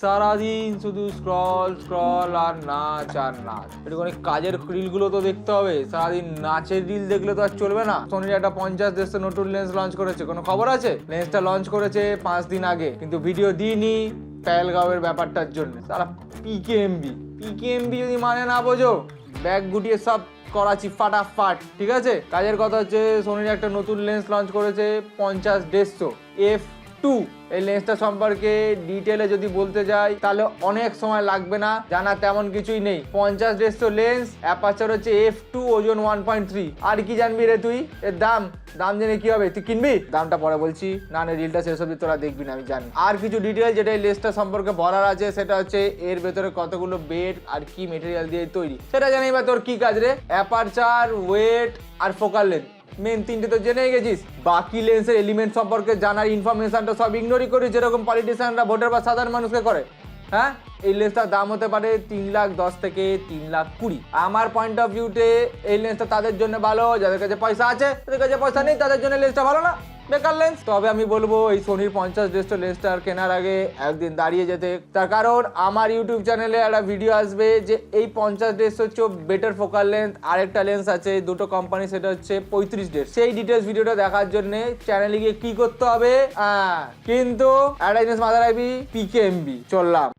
সারাদিন শুধু scroll scroll আর নাচ আর নাচ। একটুখানি কাজের রিলগুলো তো দেখতে হবে। সারাদিন নাচের রিল দেখলে তো আর চলবে না। সোনির একটা 50 নতুন লেন্স লঞ্চ করেছে, কোনো খবর আছে? লেন্সটা লঞ্চ করেছে 5 দিন আগে, কিন্তু ভিডিও দিইনি প্যালগাঁওয়ের ব্যাপারটার জন্য। সারা পিকেএমবি যদি মানে না বোঝো, ব্যাগ গুটিয়ে সব করাচি ফাটাফাট। ঠিক আছে, কাজের কথা হচ্ছে সোনির একটা নতুন লেন্স লঞ্চ করেছে 50-150 f2। এই লেন্সটা সম্পর্কে ডিটেলে যদি বলতে যাই তাহলে অনেক সময় লাগবে না, জানা তেমন কিছুই নেই। 50-150 লেন্স, অ্যাপারচার হচ্ছে f2, ওজন 1.3। আর কি জানবি রে তুই? এর দাম জেনে কি হবে? তুই কিনবি? দামটা পরে বলছি, না রিলটা শেষ অবধি তোরা দেখবি না, আমি জানি। আর কিছু ডিটেল যেটা এই লেন্সটা সম্পর্কে বলার আছে, সেটা হচ্ছে এর ভেতরে কতগুলো বেড আর কি মেটেরিয়াল দিয়ে তৈরি, সেটা জানি। বা তোর কি কাজ রে? অ্যাপারচার, ওয়েট আর ফোকাল লেন্থ, মেন তিনটে তো জেনেই গেছিস। বাকি লেন্সের এলিমেন্ট সম্পর্কে জানার ইনফরমেশনটা সব ইগনোরই করি, যেরকম পলিটিশিয়ানরা ভোটের বা সাধারণ মানুষকে করে। হ্যাঁ, এই লেন্সটার দাম হতে পারে 3,10,000 থেকে 3,20,000। আমার পয়েন্ট অফ ভিউতে এই লেন্সটা তাদের জন্য ভালো যাদের কাছে পয়সা আছে, তাদের কাছে পয়সা নেই তাদের জন্য লেন্সটা ভালো না, বেকার লেন্স। তবে আমি বলবো এই সোনির 50-150 লেন্সটার কেনার আগে একদিন দাঁড়িয়ে যেতে। তার কারণ আমার ইউটিউব চ্যানেলে একটা ভিডিও আসবে যে এই 50-150 হচ্ছে বেটার ফোকাল লেন্থ, আরেকটা লেন্স আছে দুটো কোম্পানি, সেটা হচ্ছে 35-150। সেই ডিটেলস ভিডিওটা দেখার জন্য চ্যানেলে গিয়ে কি করতে হবে? কিন্তু একটা জিনিস মাথায় রাখবি, পিকেএমবি। চললাম।